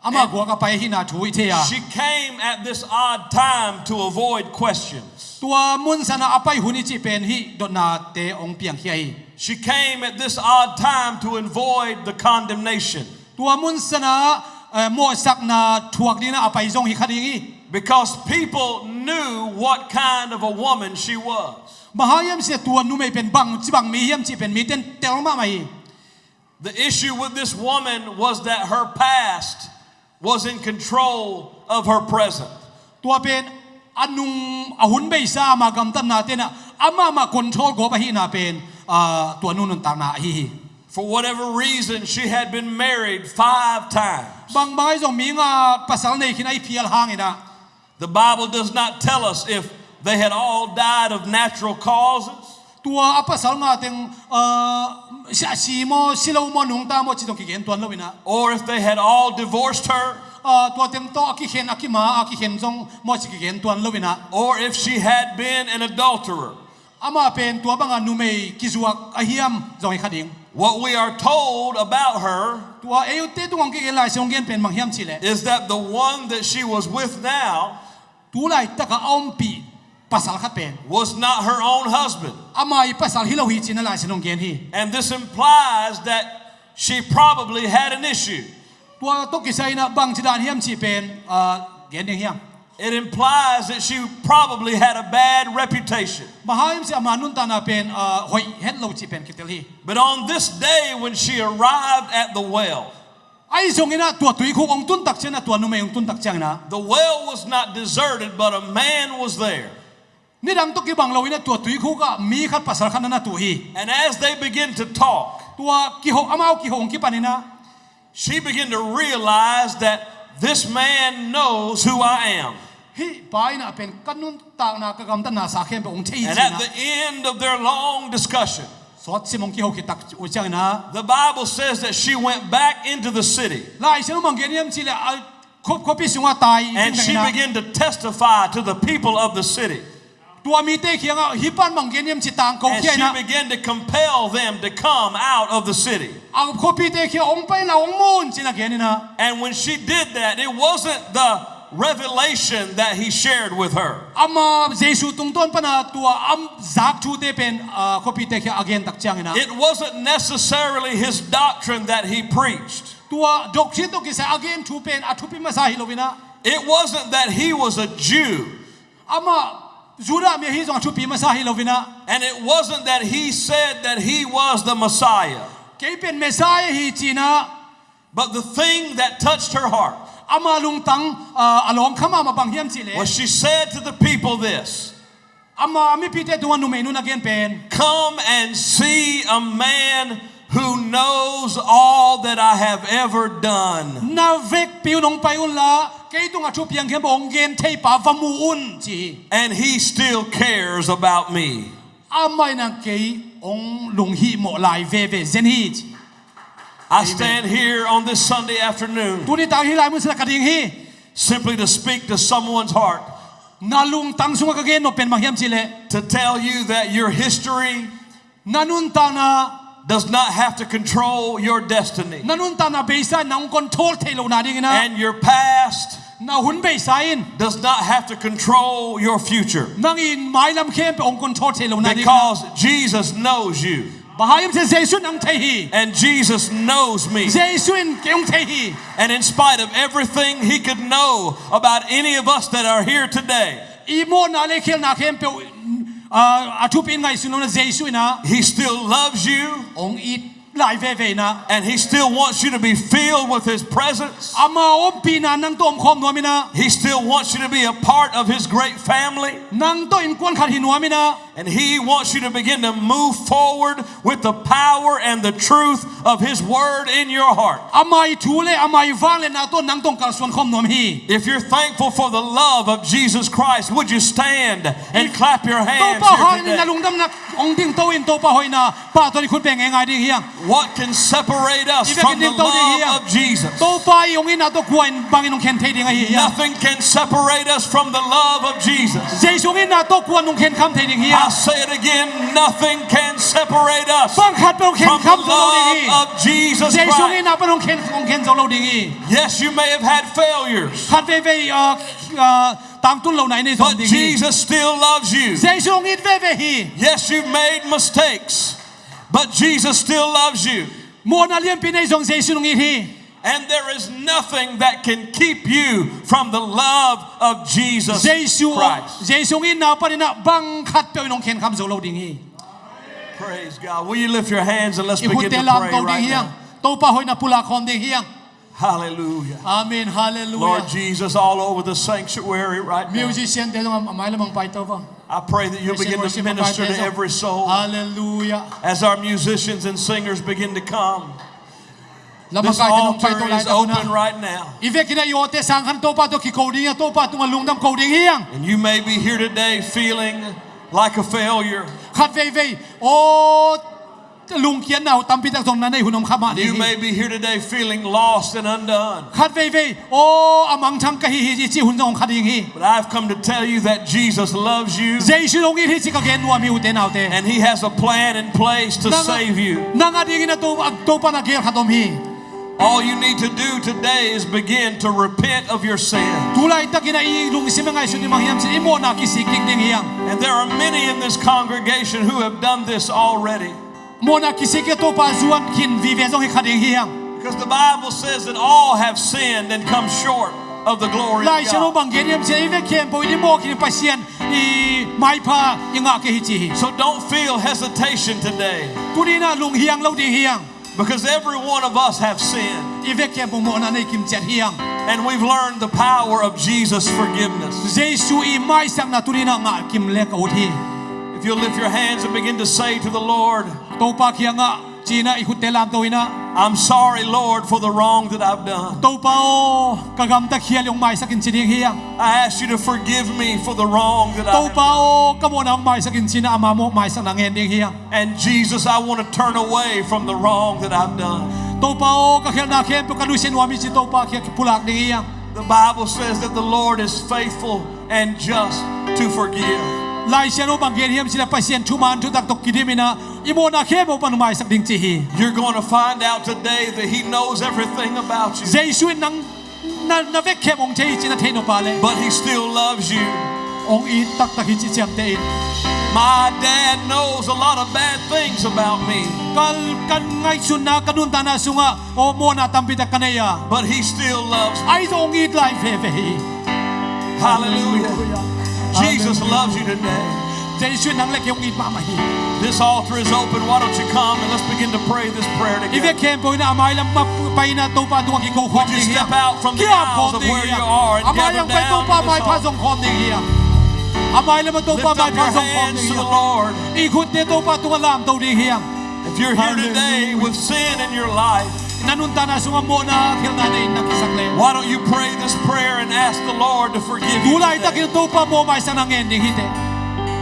ama guak apai hi na thui the ya She came at this odd time to avoid questions. tua mun sana apai huni chi pen hi dot na te ong piang hi She came at this odd time to avoid the condemnation. tua mun sana mo sak na thuak dina apai zong hi khadingi Because people knew what kind of a woman she was. mahayam se tua nu me pen bang chi bang mi yam chi pen mi ten telma mai The issue with this woman was that her past was in control of her present. tua pen anung ahun bei sa ma gam tam na te na ama ma control go ba hi na pen tua nu nun ta na hi For whatever reason, she had been married 5 times. bang bangai zong mi nga pasal nei khinai phial hang ina The Bible does not tell us if they had all died of natural causes tua apasal nga teng si mo silo mo nung ta mo chi dong ki gen tuan lo ina or if they had all divorced her tua teng to aki hen akima aki hen zong mo chi ki gen tuan lo ina or if she had been an adulterer. ama pen tua banga nu mei kizuak ahiam zong khading What we are told about her tua eu te tung ki lai song gen pen mang hiam chile is that the one that she was with now tu lai taka ompi pasal khat pen was not her own husband. ama I pasal hilo hi china lai sinong gen hi And this implies that she probably had an issue. ตัวตกิสัยนะบางจิดานเฮียมจีเป็นเกณฑ์เฮียม It implies that she probably had a bad reputation. มหาเฮียมจีอามานุนตานาเป็นหอยเฮ็ดโลจีเป็นคิดเตลี But on this day when she arrived at the well, ไอ้ทรงนี้นะตัวตุยคุกองตุนตักเชนะตัวนุ่มองตุนตักเชนะ the well was not deserted, but a man was there. นี่ดังตกิบังเราอินะตัวตุยคุกก็มีขัดภาษาขันนั่นตัวฮี And as they begin to talk, ตัวกิหกอามาเอากิหกกิปานินะ she began to realize that this man knows who I am. ฮีไปนะเป็นกันนุนตากนากระกำตันนาสาเข้มเป็นองค์เทีย And นะ at the end of their long discussion, สอดสิมองกิหกกิตักอุจังนะ the Bible says that she went back into the city. ไล่เชนุมังเกนียมจีเลยคบพิสุงว่าตาย And she began to testify to the people of the city. ตัวมีเตะเขียงอ่ะฮิปันมังเกนียมจีต่างเขา And เขีย she นะ began to compel them to come out of the city. เอาคบพิเตะเขียองไปนะองมูนจีนะเกนีนะ And when she did that, it wasn't the revelation that he shared with her. อามาเยซูตรงต้นปนะตัวจักชูเตเป็นคบพิเตะเขียอเกนตักจังนะ It wasn't necessarily his doctrine that he preached. ตัวดอกชิตตกิเสอเกนชูเป็นอทุพิมาซาฮิโลวินะ It wasn't that he was a Jew. อามาจูดามีฮิจงอทุพิมาซาฮิโลวินะ And it wasn't that he said that he was the Messiah. เกเป็นเมสายฮิจีนะ But the thing that touched her heart อามาลุงตังอลองขมามาบังเฮียมจีเล was she said to the people this, อามามีพิเตะตัวนุ่มเอนุนักเกนเป็น come and see a man who knows all that I have ever done. นาเวกปิวนงไปอุนละเกยตุงอชุบยังเข้มองเกนเทปาวามูอุนจี And he still cares about me. อาไม่นักเกยองลุงฮีโมลายเวเวเซนฮีจ I stand here on this Sunday afternoon ตุนิตาฮิลายมุสลิมกระดิ่งฮี simply to speak to someone's heart, นาลุงตังสุงกะเกนโนเป็นมาเฮียมจีเล to tell you that your history นานุนตานา does not have to control your destiny. นานุนตานาเบย์ไซน์นาองคอนโทรลเทโลนาดิ่งนะ And your past นาหุ่นเบย์ไซน์ does not have to control your future. นางอินหมายลำเข้มเป็นองคอนโทรลเทโลนาดิ่ง Because Jesus knows you. บาฮายิมเซเซซุนอังเทฮี And Jesus knows me. เซซุนเกยงเทฮี And in spite of everything he could know about any of us that are here today, อีโมนาเลเคลนาเข้มเป็นอาทุปินไงสุนนะเซซุนนะ he still loves you. องอีหลายเวเวนะ And he still wants you to be filled with his presence. อามาอมปีนานังโตมคอมนัวมินะ He still wants you to be a part of his great family. นังโตอินกวนขัดหินัวมินะ And he wants you to begin to move forward with the power and the truth of his word in your heart. อามาอีทูเลอามาอีวางเลนาโตนังตงกัลส่วนคอมนัวมี If you're thankful for the love of Jesus Christ, would you stand and clap your โต hands ป้าหอย here นี่นา today? ลุงดำนักองดิ่งโตอินโตป้าหอยนะป้าตัวนี้คุณเป็นไงดิ่งเฮียง What can separate us from the love of Jesus? โตป้าองอินนาโตกวนบางอินองเคนเทดิ่งเฮียง Nothing can separate us from the love of Jesus. เจสุอินนาโตกวนองเคนคำเทดิ่งเฮียง I'll say it again, nothing can separate us บางขัดเป็นองเคน from the คำโซโลดิ่ง love of Jesus เจสุอิน Christ. นาเป็นองเคนโซโลดิ่ง Yes, you may have had failures, ขัดเวเวตามตุ้นเหล่าไหนในสม but ดิ่ง Jesus still loves you. เจสุอินเวเวฮี Yes, you've made mistakes, but Jesus still loves you. โมนาเลียนปีในสงเจสุอินฮี And there is nothing that can keep you from the love of Jesus เจสุ Christ. เจสุอินนาปนินะบังขัดเป็นองเคนคำโซโลดิ่งฮี Praise God. Will you lift your hands and let's อีก begin เต to ลาม pray โตดิ่ง right เฮียง now. โตป้าหอยนะปุลาคอมดิ่งเฮียง Hallelujah. อาเมนฮาเลลูยา Lord Jesus, all over the sanctuary right มิว now. สิเซียนเตลงหมายละมังไปโตป่ะ I pray that you'll begin to minister to every soul ฮาเลลูยา as our musicians and singers begin to come. ละมัง This กายจะลงไป altar โตหลาย is โตนะ open right now. อีเวกินายโยเตสังขันโตป้าโตคิโกดิ่งโตป้าตุงลุงดำโกดิ่งเฮียง And you may be here today feeling like a failure. ขัดเวเวโอ้ลุงเขียนเอาตำปีตักตรงนั้นในหุ่นนมขมาดิ่ง You may be here today feeling lost and undone. ขัดเวเวโอ้อามังชังกะฮิฮิจิหุ่นจงขัดดิ่งฮี But I've come to tell you that Jesus loves you เจสุลงอีที่จิกะเกนนัวมิวเตนเอาเต and he has a plan in place to save you. นางอดีกินะโตป้านักเกลขัดอมฮี All you need to do today is begin to repent of your sin. ทุไลตะกินะอีลุงสิเมงไงสุดที่มังเฮียมสิอิโมนากิสิกดิ่งเฮียง And there are many in this congregation who have done this already. Mona kisike to pa zuan kin vive zong hikading hiang. Because the Bible says that all have sinned and come short of the glory Lai of chano God. bang geniam se ive kem po ini mo kin pasien I mai pa inga ke hichi. So don't feel hesitation today, Tunina lung hiang lo ding hiang. because every one of us have sinned. Ive kem po mo na nei kim chat hiang. And we've learned the power of Jesus' forgiveness. Jesu I mai sang na tunina nga kim le ka uthi. If you'll lift your hands and begin to say to the Lord, To pa kia nga China ikut telam to ina. I'm sorry, Lord, for the wrong that I've done. To pa o kagam ta khia yung mai sakin chining hiang. I ask you to forgive me for the wrong that To I've pa done. o kamo na mai sakin China amamo mai sang nang ending hiang. And Jesus, I want to turn away from the wrong that I've done. To pa o kakhel na kem to kalusin wami si to pa kia pulak ding hiang. The Bible says that the Lord is faithful and just to forgive. Lai siano bang geniam sila pasien chuman tu tak tok kidimina imo na kemo pan mai sak ding chihi. You're going to find out today that He knows everything about you, Jesu nang na vek kem ong chei china theno pale. but He still loves you. Ong I tak tak hi chi cham te in. My dad knows a lot of bad things about me, Kal kan ngai sun na kanun tana sunga o mo na tampita kanaya. but He still loves me. Ai ong I life he he. Hallelujah. Jesus loves you today. Jesu nang lek ong I pa mai. This altar is open. Why don't you come and let's begin to pray this prayer Ive together. kem po na amai lam pai na to pa tu ki ko khom Would you ding step hiang. out from the Kia aisles khom of ding where you hiang. are and Amai gather yang pai to down pa to mai this pa altar? zong khom ding hiang. Amai lam to Lift pa mai up pa your zong khom hands ding to the hiang. Lord. I khut ne to pa tu lam to ding hiang. If you're here today with sin in your life, Nanunta na sunga mo na khil na nei na kisakle. why don't you pray this prayer and ask the Lord to forgive you Gulay ta today? kin to pa mo mai sang nang ending hite.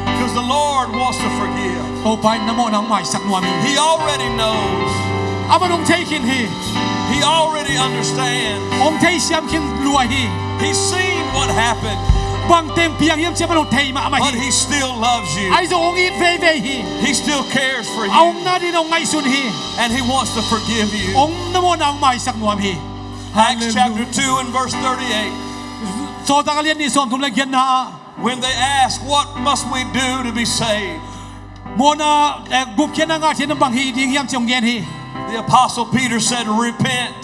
Because the Lord wants to forgive. To pa na mo nang mai sak nuami. He already knows. Aba nong taking he. He already understands. Ong tay siam kin luai hi. He's seen what happened, Bang tem piang yam siam nong tay ma but hi. He still loves you. Ai zo ong I ve ve hi. He still cares for you, Aong na din ong ngai sun hi. and He wants to forgive you. Ong na mo nang mai sak nuam hi. Acts chapter 2 and verse 38. So ta kalian ni som tum lagyan na When they ask, what must we do to be saved? mo na gup kyan na nga tin bang hi ding yam chong gen hi. The apostle Peter said, repent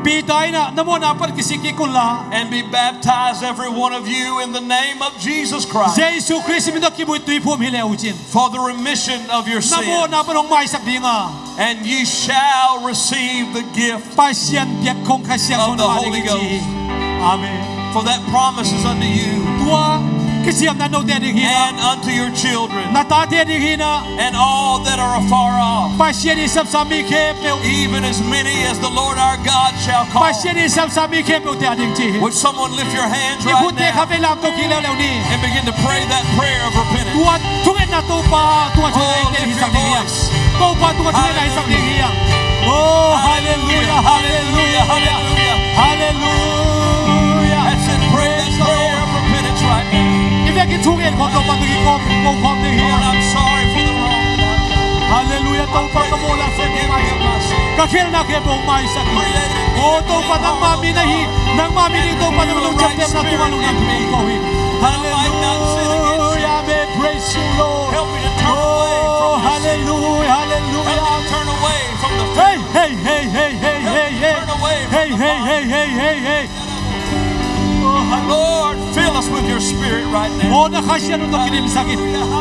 Pi tay na mo na par kisiki kula. and be baptized, every one of you, in the name of Jesus Christ, Jesu Christ mi dok kibuy tuy pum hile uchin. for the remission of your Na mo sins, na panong mai sak dinga. and ye shall receive the gift. Pasyan biak kong kasyang Of the Holy Ghost. Amen. For that promise is unto you Tua kasyang na no ding hina. and unto your children Natate ding hina. and all that are afar off, Pasyan isam sami ke pe. even as many as the Lord our God shall call. Pasyan isam sami ke pe te ading chi. Would someone lift your hands right Ikut te now kafe lam to kilaw lew ni. and begin to pray that prayer of repentance? Tua tungen na to pa tua Oh, chunay te lift hisang your ding hiya. voice. To pa tua chunay na hisang ding hiya. Oh hallelujah hallelujah Hallelujah. hallelujah. That's it. Pray that prayer of repentance right now. Ibe ki tungen ko to pa to ki kom ding hiya. Lord, I'm sorry for the wrong that I've done. Hallelujah to pa Pray ka that mo you na would sa forgive mai. me of my sin. Kakil na ke bong mai sa ki. Create in me Oh a to pa clean nang heart, mami O na hi. Lord. Nang mami ni to pa nang lung chapter na tumalung na ko hi. Hallelujah. May praise you Lord. Help me to turn away Oh from my sin. hallelujah Help me hallelujah. to turn away from the Hey, hey, hey, hey, hey, hey, hey. Turn away from Hey, the hey, body. hey, hey, hey, hey. Oh, Lord, fill us with your spirit right now. oh, nakasya nung kinim sakit.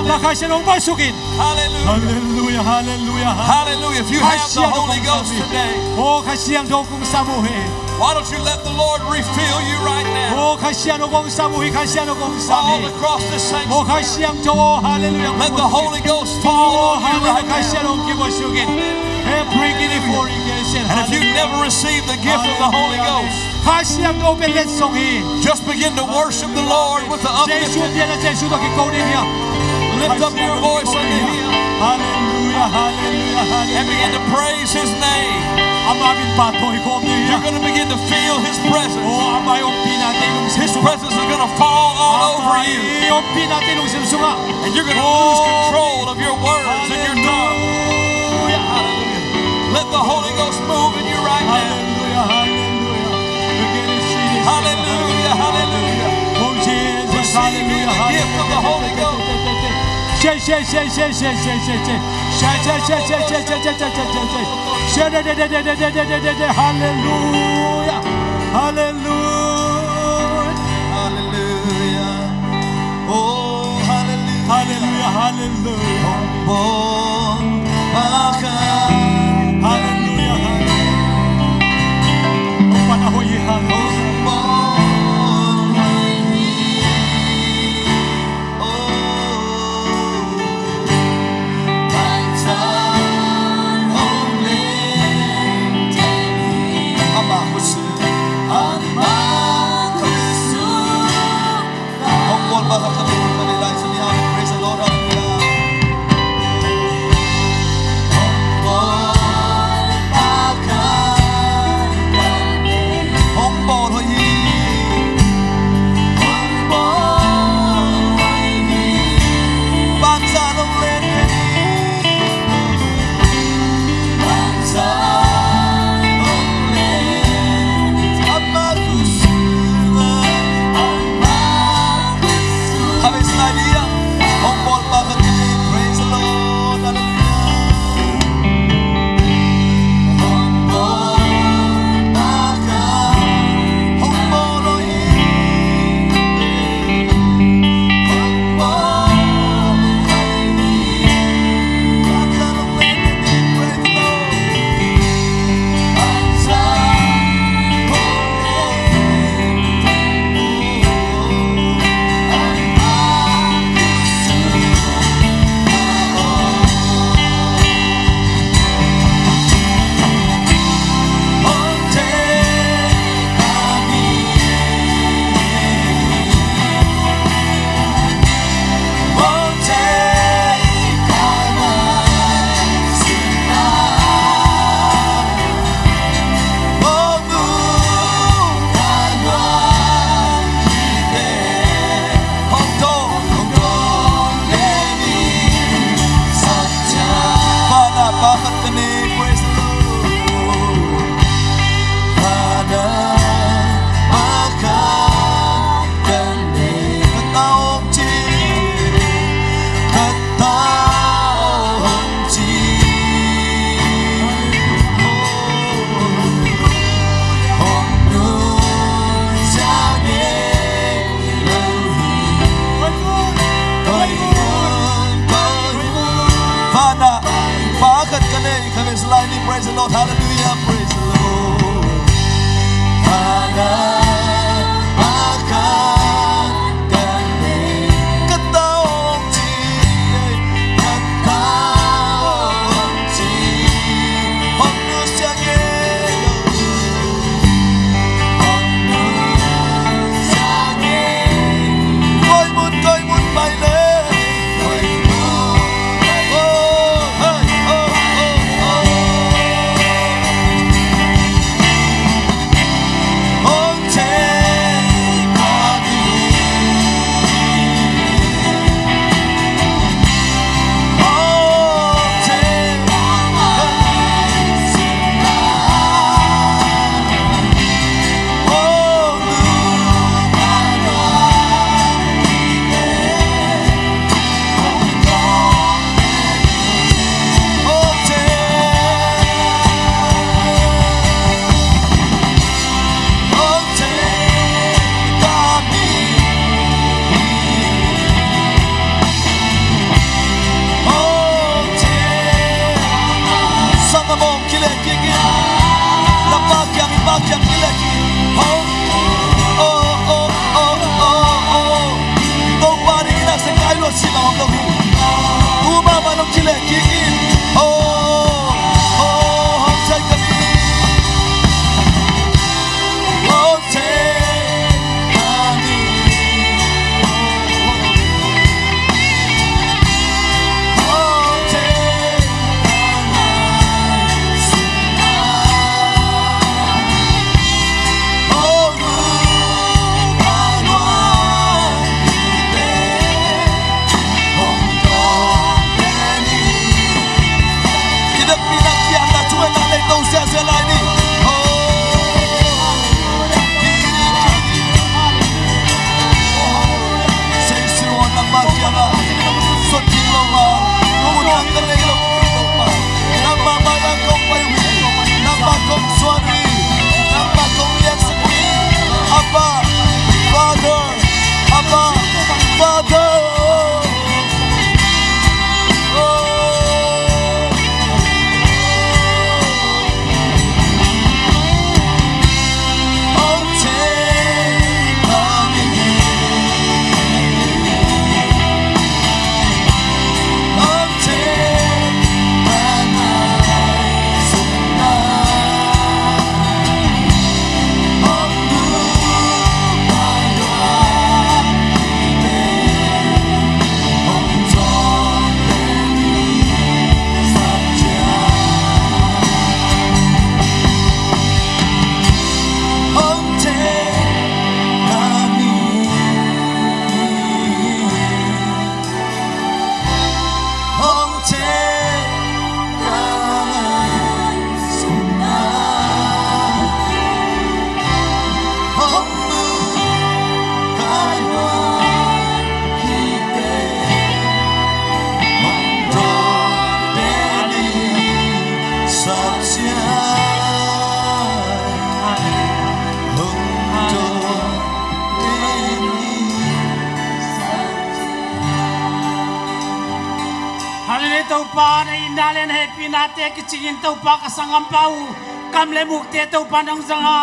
Nakasya nung masukin. Hallelujah. Hallelujah, hallelujah. Hallelujah. If you have the Holy Ghost today, Oh, kasya nung kong samuhi. why don't you let the Lord refill you right now? Oh, kasya nung kong samuhi, kasya nung kong All samuhi. across this Oh, sanctuary. kasya nung hallelujah. Let the Holy Ghost Oh, fall on you hallelujah, right kasya now. nung kibosugin. Hey, bring it before you guys. And if you've never received the gift of the Holy Ghost, kasya nung open let's song hi. just begin to worship the Lord with the Jesus, uplifted. diyan na Jesus, nakikaunin niya. Lift up your voice unto Him Hallelujah, hallelujah, and hallelujah. begin to praise His name. Amamin bato ikom niya. You're going to begin to feel His presence. Oh, amay umpi natin yung His simsunga. presence is going to fall all over you. Amay umpi natin yung simsunga. And you're going to lose control of your words and your tongue. Hallelujah, Hallelujah. Let the Holy Ghost move in you right now. hallelujah, hallelujah. Begin to see this. Hallelujah, hallelujah. Oh, Jesus, Receive ye hallelujah, the gift of the Holy Ghost. Jesus, Hallelujah. Hallelujah. Hallelujah. Oh, hallelujah. Hallelujah. Hallelujah. Humbog akan Hallelujah. Hallelujah. Oh, panahon yi hallelujah. Praise the Lord. Hallelujah. Praise the Lord. Praise the Lord. Pada akan kami ketahuan kami selain ini. Praise the Lord. Hallelujah. Praise the Lord. Pada akan kami ketahuan Tôi muốn bay lên. pa na inalen happy nate kichingin tau pa kasangam pau kamle mukte tau pa nang zanga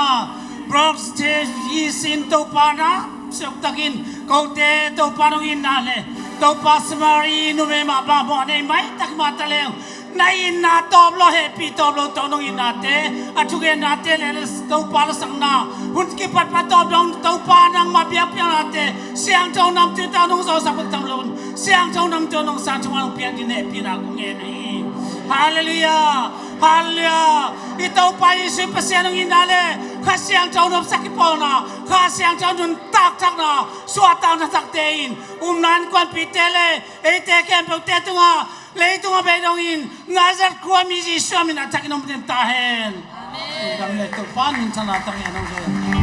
Brocc Chavis in tau pa na siok takin kaute tau pa nang inale tau pa samari nume ma ba mo nei mai tak mataleng na inna toblo happy toblo tonong inate atuge nate le tau pa sangna hunki pat pa toblo tau pa nang mabiak piang nate siang tau nam tu tau nong so sapak tang lon siang tau nang tau nong san chuma piang din happy na kung eni hallelujah hallelujah itau pa Yesus pasianong inale kasiang tau nong sakipona kasiang tau nong tak na suatau na taktein umnan kwan pitele ete kempel tetunga leitunga bedongin ngazar kuami Yesus amina takinom den tahen amen dam le to pan in sana tang yanong